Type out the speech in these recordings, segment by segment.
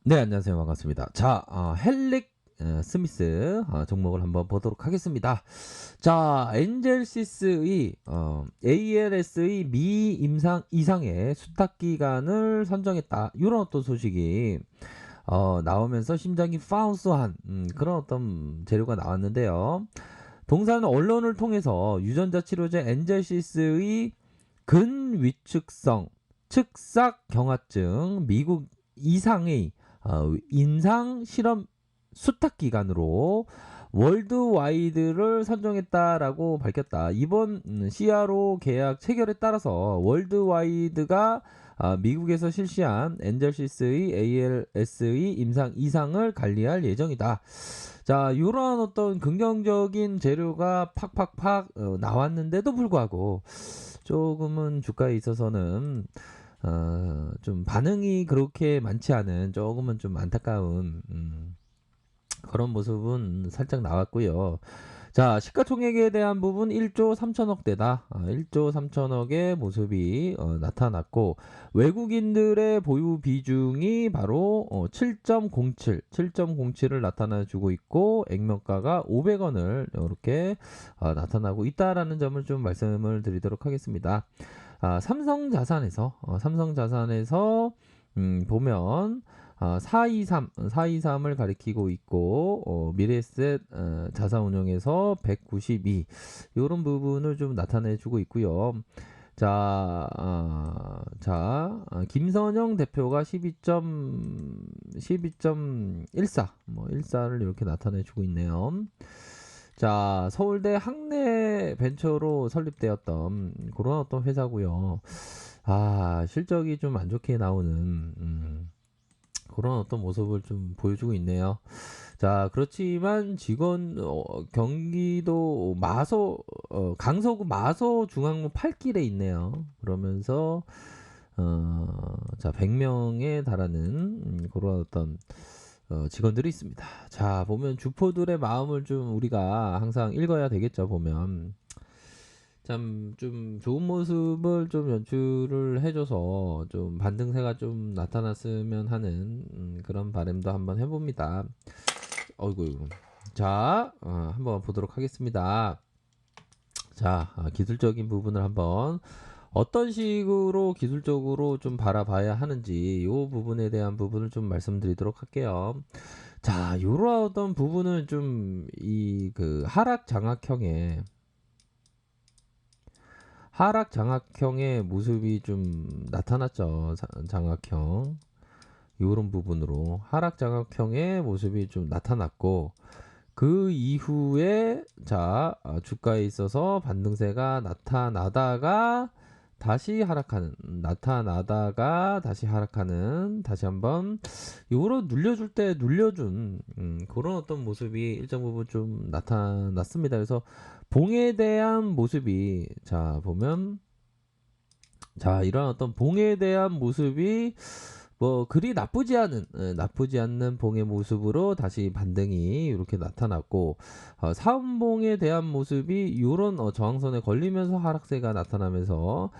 네, 안녕하세요. 반갑습니다. 자, 헬릭 스미스 종목을 한번 보도록 하겠습니다. 자, 엔젤시스의 ALS의 미 임상 이상의 수탁 기간을 선정했다. 이런 어떤 소식이 나오면서 심장이 파운스한 그런 어떤 재료가 나왔는데요. 동사는 언론을 통해서 유전자 치료제 엔젤시스의 근위축성 측삭 경화증 미국 이상의 임상 실험 수탁 기간으로 월드와이드를 선정했다라고 밝혔다. 이번 CRO 계약 체결에 따라서 월드와이드가 미국에서 실시한 엔젤시스의 ALS의 임상 이상을 관리할 예정이다. 자, 이러한 어떤 긍정적인 재료가 팍팍팍 나왔는데도 불구하고 조금은 주가에 있어서는 좀 반응이 그렇게 많지 않은 조금은 좀 안타까운 그런 모습은 살짝 나왔고요. 자, 시가총액에 대한 부분 1조 3천억대다. 1조 3천억의 모습이 나타났고 외국인들의 보유 비중이 바로 7.07을 나타나주고 있고 액면가가 500원을 이렇게 나타나고 있다라는 점을 좀 말씀을 드리도록 하겠습니다. 삼성자산에서 보면 423을 가리키고 있고 미래에셋 자산운용에서 192 이런 부분을 좀 나타내 주고 있고요. 김선영 대표가 12.14 뭐 14를 이렇게 나타내 주고 있네요. 자, 서울대 학내 벤처로 설립되었던 그런 어떤 회사고요. 실적이 좀 안 좋게 나오는 그런 어떤 모습을 좀 보여주고 있네요. 자, 그렇지만 경기도 강서구 마소 중앙로 8길에 있네요. 그러면서 자, 100명에 달하는 그런 어떤 직원들이 있습니다. 자, 보면 주포들의 마음을 좀 우리가 항상 읽어야 되겠죠. 보면 참 좀 좋은 모습을 좀 연출을 해줘서 좀 반등세가 좀 나타났으면 하는 그런 바람도 한번 해봅니다. 어이구. 자, 한번 보도록 하겠습니다. 자, 기술적인 부분을 한번 어떤 식으로 기술적으로 좀 바라봐야 하는지 이 부분에 대한 부분을 좀 말씀드리도록 할게요. 자, 요런 어떤 부분은 좀 이 그 하락 장악형의 모습이 좀 나타났죠. 장악형. 요런 부분으로 하락 장악형의 모습이 좀 나타났고 그 이후에 주가에 있어서 반등세가 나타나다가 다시 하락하는 다시 한번 요런 눌려줄 때 눌려준 그런 어떤 모습이 일정 부분 좀 나타났습니다. 그래서 봉에 대한 모습이 보면 이런 어떤 봉에 대한 모습이 뭐 그리 나쁘지 않는 봉의 모습으로 다시 반등이 이렇게 나타났고 사음봉에 대한 모습이 이런 저항선에 걸리면서 하락세가 나타나면서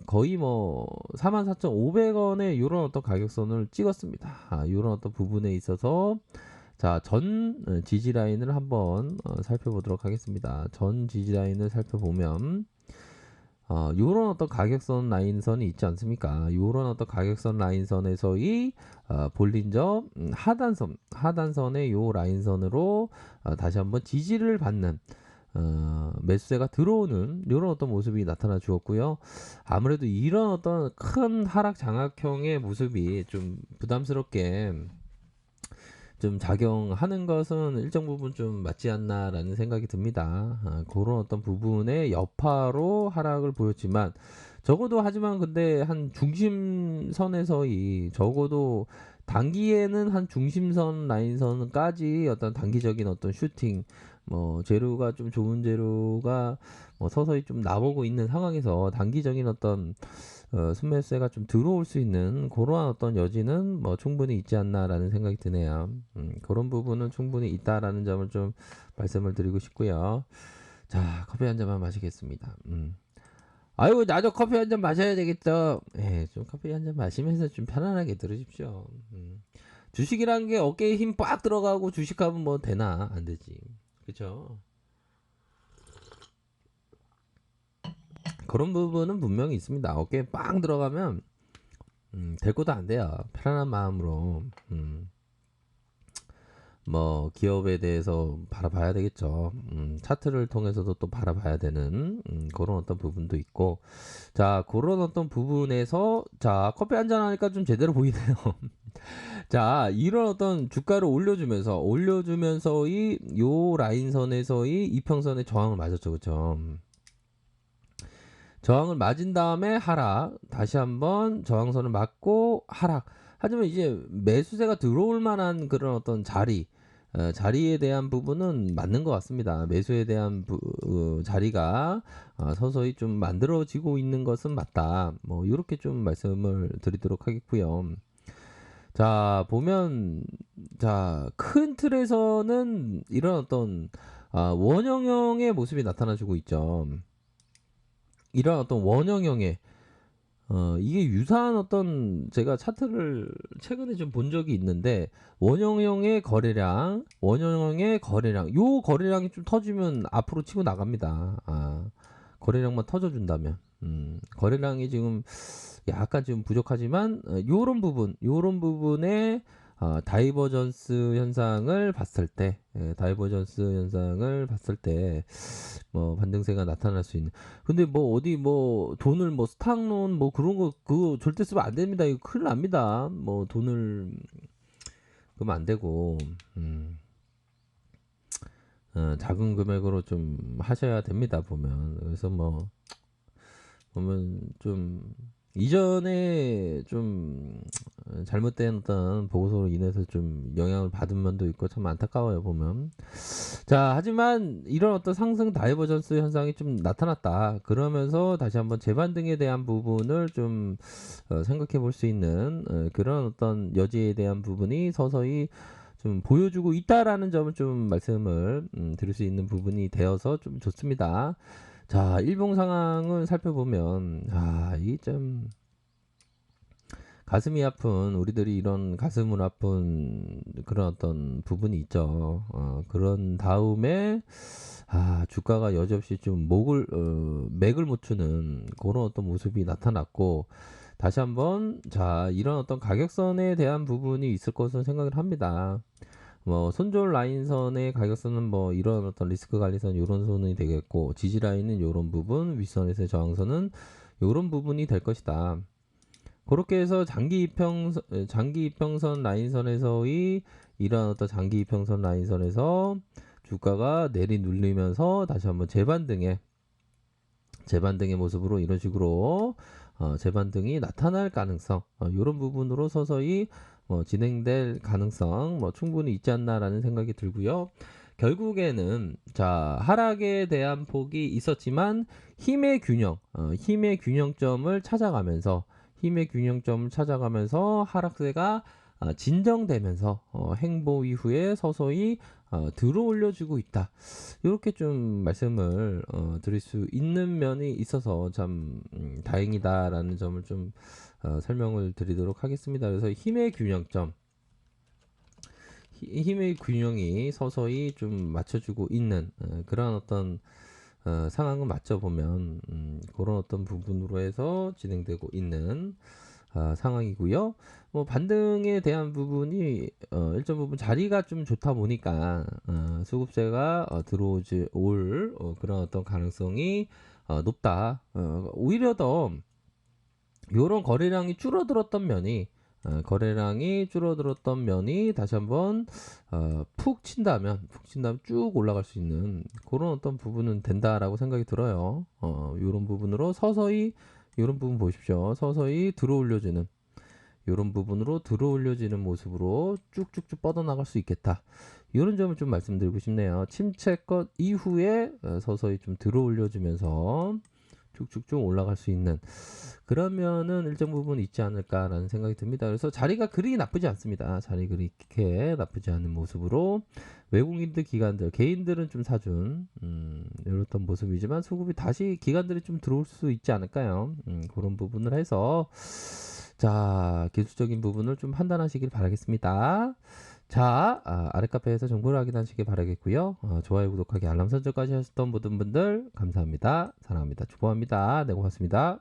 거의 뭐 44,500원의 이런 어떤 가격선을 찍었습니다. 이런 어떤 부분에 있어서 전 지지 라인을 한번 살펴보도록 하겠습니다. 전 지지 라인을 살펴보면 요런 어떤 가격선 라인선이 있지 않습니까? 요런 어떤 가격선 라인선에서의 볼린저 하단선의 요 라인선으로 다시 한번 지지를 받는 매수세가 들어오는 이런 어떤 모습이 나타나 주었고요. 아무래도 이런 어떤 큰 하락 장악형의 모습이 좀 부담스럽게 좀 작용하는 것은 일정 부분 좀 맞지 않나라는 생각이 듭니다. 그런 어떤 부분의 여파로 하락을 보였지만 하지만 근데 한 중심선에서의 적어도 단기에는 한 중심선 라인선까지 어떤 단기적인 어떤 슈팅 뭐 재료가 좀 좋은 재료가 뭐 서서히 좀 나오고 있는 상황에서 단기적인 어떤 순매수세가 좀 들어올 수 있는 그러한 어떤 여지는 뭐 충분히 있지 않나라는 생각이 드네요. 그런 부분은 충분히 있다라는 점을 좀 말씀을 드리고 싶고요. 자, 커피 한 잔만 마시겠습니다. 아이고, 나도 커피 한 잔 마셔야 되겠다. 좀 커피 한 잔 마시면서 좀 편안하게 들으십시오. 주식이라는 게 어깨에 힘 빡 들어가고 주식하면 뭐 되나? 안 되지. 그쵸? 그런 부분은 분명히 있습니다. 어깨에 빵 들어가면 될 것도 안 돼요. 편안한 마음으로 뭐 기업에 대해서 바라봐야 되겠죠. 차트를 통해서도 또 바라봐야 되는 그런 어떤 부분도 있고, 자 그런 어떤 부분에서 자 커피 한잔 하니까 좀 제대로 보이네요. 자 이런 어떤 주가를 올려주면서의 요 라인선에서의 이평선의 저항을 맞았죠, 그렇죠? 저항을 맞은 다음에 하락, 다시 한번 저항선을 맞고 하락. 하지만 이제 매수세가 들어올 만한 그런 어떤 자리에 대한 부분은 맞는 것 같습니다. 매수에 대한 자리가 서서히 좀 만들어지고 있는 것은 맞다. 뭐 이렇게 좀 말씀을 드리도록 하겠고요. 자 보면 자 큰 틀에서는 이런 어떤 원형형의 모습이 나타나주고 있죠. 이런 어떤 원형형의 이게 유사한 어떤 제가 차트를 최근에 좀 본 적이 있는데 원형형의 거래량 요 거래량이 좀 터지면 앞으로 치고 나갑니다. 거래량만 터져준다면 거래량이 지금 약간 지금 부족하지만 요런 부분에 다이버전스 현상을 봤을 때 뭐 반등세가 나타날 수 있는. 근데 뭐 어디 뭐 돈을 뭐 스탁론 뭐 그런 거 그거 절대 쓰면 안 됩니다. 이거 큰일 납니다. 뭐 돈을 그러면 안 되고 작은 금액으로 좀 하셔야 됩니다. 보면 그래서 뭐 보면 좀 이전에 좀 잘못된 어떤 보고서로 인해서 좀 영향을 받은 면도 있고 참 안타까워요 보면. 자 하지만 이런 어떤 상승 다이버전스 현상이 좀 나타났다 그러면서 다시 한번 재반등에 대한 부분을 좀 생각해 볼 수 있는 그런 어떤 여지에 대한 부분이 서서히 좀 보여주고 있다라는 점을 좀 말씀을 드릴 수 있는 부분이 되어서 좀 좋습니다. 자 일봉 상황을 살펴보면 이게 좀 가슴이 아픈 우리들이 이런 가슴을 아픈 그런 어떤 부분이 있죠. 그런 다음에 주가가 여지없이 좀 맥을 못 추는 그런 어떤 모습이 나타났고 다시 한번 자 이런 어떤 가격선에 대한 부분이 있을 것으로 생각을 합니다. 뭐 손절 라인선의 가격선은 뭐 이런 어떤 리스크 관리선 이런 선이 되겠고 지지 라인은 이런 부분 윗선에서의 저항선은 이런 부분이 될 것이다. 그렇게 해서 장기 이평선 라인선에서의 이런 어떤 장기 이평선 라인선에서 주가가 내리눌리면서 다시 한번 재반등의 모습으로 이런 식으로 재반등이 나타날 가능성 이런 부분으로 서서히 진행될 가능성 충분히 있지 않나라는 생각이 들고요. 결국에는 자 하락에 대한 폭이 있었지만 힘의 균형점을 찾아가면서 하락세가 진정되면서 행보 이후에 서서히 들어올려주고 있다. 이렇게 좀 말씀을 드릴 수 있는 면이 있어서 참 다행이다라는 점을 좀 설명을 드리도록 하겠습니다. 그래서 힘의 균형이 서서히 좀 맞춰주고 있는 그런 어떤 상황을 맞춰보면 그런 어떤 부분으로 해서 진행되고 있는 상황이고요. 뭐 반등에 대한 부분이 일정 부분 자리가 좀 좋다 보니까 수급세가 들어오지 올 그런 어떤 가능성이 높다. 오히려 더 요런 거래량이 줄어들었던 면이 다시 한번 푹 친다면 쭉 올라갈 수 있는 그런 어떤 부분은 된다라고 생각이 들어요. 요런 부분으로 서서히 요런 부분 보십시오. 서서히 요런 부분으로 들어올려지는 모습으로 쭉쭉쭉 뻗어나갈 수 있겠다. 이런 점을 좀 말씀드리고 싶네요. 침체껏 이후에 서서히 좀 들어올려주면서 쭉쭉쭉 올라갈 수 있는 그러면은 일정 부분 있지 않을까라는 생각이 듭니다. 그래서 자리가 그리 나쁘지 않습니다. 자리 그렇게 나쁘지 않은 모습으로 외국인들, 기관들, 개인들은 좀 사준 이랬던 모습이지만 수급이 다시 기관들이 좀 들어올 수 있지 않을까요? 그런 부분을 해서 자, 기술적인 부분을 좀 판단하시길 바라겠습니다. 자, 아래 카페에서 정보를 확인하시길 바라겠고요. 좋아요, 구독하기, 알람 설정까지 하셨던 모든 분들 감사합니다. 사랑합니다. 축복합니다. 네, 고맙습니다.